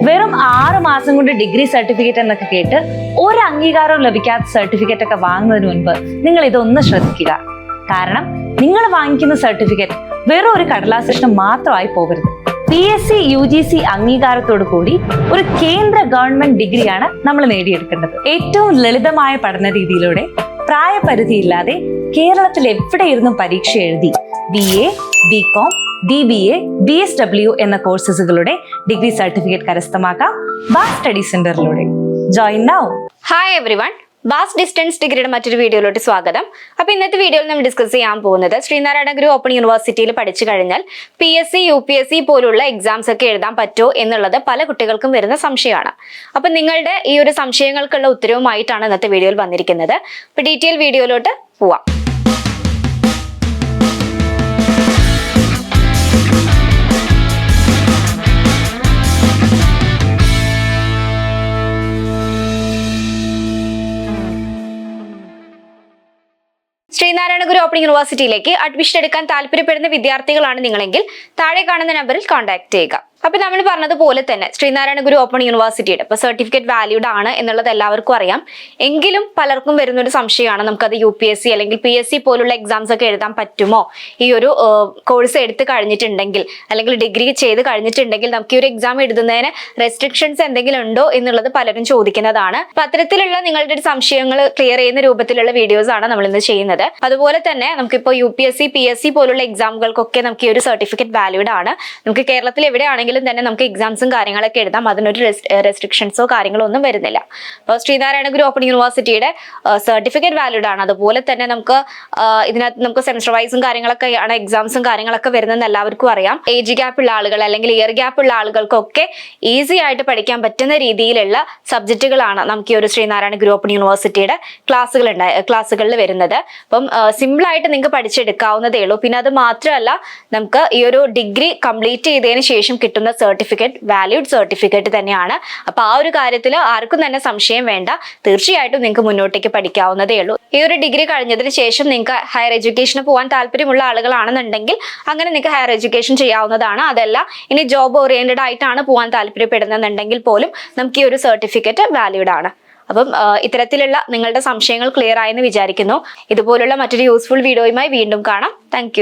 വെറും 6 മാസം കൊണ്ട് ഡിഗ്രി സർട്ടിഫിക്കറ്റ് എന്നൊക്കെ കേട്ട് ഒരു അംഗീകാരവും ലഭിക്കാത്ത സർട്ടിഫിക്കറ്റ് ഒക്കെ വാങ്ങുന്നതിന് മുൻപ് നിങ്ങൾ ഇതൊന്ന് ശ്രദ്ധിക്കുക. കാരണം നിങ്ങൾ വാങ്ങിക്കുന്ന സർട്ടിഫിക്കറ്റ് വെറും ഒരു കടലാസ് കഷ്ണം മാത്രമായി പോകരുത്. PSC UGC അംഗീകാരത്തോടു കൂടി ഒരു കേന്ദ്ര ഗവൺമെന്റ് ഡിഗ്രിയാണ് നമ്മൾ നേടിയെടുക്കേണ്ടത്. ഏറ്റവും ലളിതമായ പഠന രീതിയിലൂടെ പ്രായപരിധിയില്ലാതെ കേരളത്തിൽ എവിടെയിരുന്നും പരീക്ഷ എഴുതി BA, BCom, DBA, BSW എന്ന കോഴ്സുകളുടെ ഡിഗ്രി സർട്ടിഫിക്കറ്റ് കരസ്ഥമാക്കാം ബാസ് സ്റ്റഡി സെന്ററിലൂടെ. Join now. ഹായ് എവ്രിവൺ, ബാസ് ഡിസ്റ്റൻസ് ഡിഗ്രിയുടെ മറ്റൊരു വീഡിയോയിലോട്ട് സ്വാഗതം. അപ്പോൾ ഇന്നത്തെ വീഡിയോയിൽ നമ്മൾ ഡിസ്കസ് ചെയ്യാൻ പോകുന്നത് ശ്രീനാരായണ ഗുരു ഓപ്പൺ യൂണിവേഴ്സിറ്റിയിൽ പഠിച്ചു കഴിഞ്ഞാൽ PSC UPSC പോലുള്ള എക്സാംസ് ഒക്കെ എഴുതാൻ പറ്റുമോ എന്നുള്ളത് പല കുട്ടികൾക്കും വരുന്ന സംശയമാണ്. അപ്പം നിങ്ങളുടെ ഈ ഒരു സംശയങ്ങൾക്കുള്ള ഉത്തരവുമായിട്ടാണ് ഇന്നത്തെ വീഡിയോയിൽ വന്നിരിക്കുന്നത്. അപ്പോൾ ഡീറ്റെയിൽ വീഡിയോയിലോട്ട് പോവാം. ശ്രീനാരായണ ഗുരു ഓപ്പൺ യൂണിവേഴ്സിറ്റിയിലേക്ക് അഡ്മിഷൻ എടുക്കാൻ താല്പര്യപ്പെടുന്ന വിദ്യാർത്ഥികളാണ് നിങ്ങളെങ്കിൽ താഴെ കാണുന്ന നമ്പറിൽ കോൺടാക്ട് ചെയ്യുക. അപ്പൊ നമ്മൾ പറഞ്ഞതുപോലെ തന്നെ ശ്രീനാരായണ ഗുരു ഓപ്പൺ യൂണിവേഴ്സിറ്റിയുടെ ഇപ്പൊ സർട്ടിഫിക്കറ്റ് വാല്യൂഡ് ആണ് എന്നുള്ളത് എല്ലാവർക്കും അറിയാം. എങ്കിലും പലർക്കും വരുന്നൊരു സംശയമാണ്, നമുക്കത് UPSC അല്ലെങ്കിൽ PSC പോലുള്ള എക്സാംസ് ഒക്കെ എഴുതാൻ പറ്റുമോ, ഈ ഒരു കോഴ്സ് എടുത്ത് കഴിഞ്ഞിട്ടുണ്ടെങ്കിൽ അല്ലെങ്കിൽ ഡിഗ്രി ചെയ്ത് കഴിഞ്ഞിട്ടുണ്ടെങ്കിൽ നമുക്ക് ഈ ഒരു എക്സാം എഴുതുന്നതിന് റെസ്ട്രിക്ഷൻസ് എന്തെങ്കിലും ഉണ്ടോ എന്നുള്ളത് പലരും ചോദിക്കുന്നതാണ്. അപ്പൊ അത്തരത്തിലുള്ള നിങ്ങളുടെ ഒരു സംശയങ്ങൾ ക്ലിയർ ചെയ്യുന്ന രൂപത്തിലുള്ള വീഡിയോസ് ആണ് നമ്മൾ ഇന്ന് ചെയ്യുന്നത്. അതുപോലെ തന്നെ നമുക്കിപ്പോൾ UPSC PSC പോലുള്ള എക്സാമുകൾക്കൊക്കെ നമുക്ക് ഈ ഒരു സർട്ടിഫിക്കറ്റ് വാല്യൂഡ് ആണ്. നമുക്ക് കേരളത്തിൽ എവിടെയാണെങ്കിലും തന്നെ നമുക്ക് എക്സാംസും കാര്യങ്ങളൊക്കെ എഴുതാം. അതിനൊരു റെസ്ട്രിക്ഷൻസോ കാര്യങ്ങളോ ഒന്നും വരുന്നില്ല. അപ്പോൾ ശ്രീനാരായണ ഗുരു ഓപ്പൺ യൂണിവേഴ്സിറ്റിയുടെ സർട്ടിഫിക്കറ്റ് വാല്യൂഡ് ആണ്. അതുപോലെ തന്നെ നമുക്ക് ഇതിനകത്ത് നമുക്ക് സെമസ്റ്റർ വൈസും കാര്യങ്ങളൊക്കെ ആണ് എക്സാംസും കാര്യങ്ങളൊക്കെ വരുന്നതെന്ന് എല്ലാവർക്കും അറിയാം. ഏജ് ഗ്യാപ്പ് ഉള്ള ആളുകൾ അല്ലെങ്കിൽ ഇയർ ഗ്യാപ്പ് ഉള്ള ആളുകൾക്കൊക്കെ ഈസി ആയിട്ട് പഠിക്കാൻ പറ്റുന്ന രീതിയിലുള്ള സബ്ജക്റ്റുകളാണ് നമുക്ക് ഈ ഒരു ശ്രീനാരായണ ഗുരു ഓപ്പൺ യൂണിവേഴ്സിറ്റിയുടെ ക്ലാസ്സുകളിൽ വരുന്നത്. അപ്പം സിമ്പിൾ ആയിട്ട് നിങ്ങൾക്ക് പഠിച്ചെടുക്കാവുന്നതേ ഉള്ളൂ. പിന്നെ അത് മാത്രമല്ല, നമുക്ക് ഈ ഒരു ഡിഗ്രി കംപ്ലീറ്റ് ചെയ്തതിന് ശേഷം കിട്ടുന്ന സർട്ടിഫിക്കറ്റ് വാല്യൂഡ് സർട്ടിഫിക്കറ്റ് തന്നെയാണ്. അപ്പൊ ആ ഒരു കാര്യത്തിൽ ആർക്കും തന്നെ സംശയം വേണ്ട. തീർച്ചയായിട്ടും നിങ്ങൾക്ക് മുന്നോട്ടേക്ക് പഠിക്കാവുന്നതേ ഉള്ളൂ. ഈ ഒരു ഡിഗ്രി കഴിഞ്ഞതിന് ശേഷം നിങ്ങൾക്ക് ഹയർ എഡ്യൂക്കേഷന് പോകാൻ താല്പര്യമുള്ള ആളുകളാണെന്നുണ്ടെങ്കിൽ അങ്ങനെ നിങ്ങൾക്ക് ഹയർ എഡ്യൂക്കേഷൻ ചെയ്യാവുന്നതാണ്. അതല്ല ഇനി ജോബ് ഓറിയന്റഡ് ആയിട്ടാണ് പോകാൻ താല്പര്യപ്പെടുന്നുണ്ടെങ്കിൽ പോലും നമുക്ക് ഈ ഒരു സർട്ടിഫിക്കറ്റ് വാല്യൂഡ് ആണ്. അപ്പം ഇത്തരത്തിലുള്ള നിങ്ങളുടെ സംശയങ്ങൾ ക്ലിയർ ആയെന്ന് വിചാരിക്കുന്നു. ഇതുപോലുള്ള മറ്റൊരു യൂസ്ഫുൾ വീഡിയോയുമായി വീണ്ടും കാണാം. താങ്ക്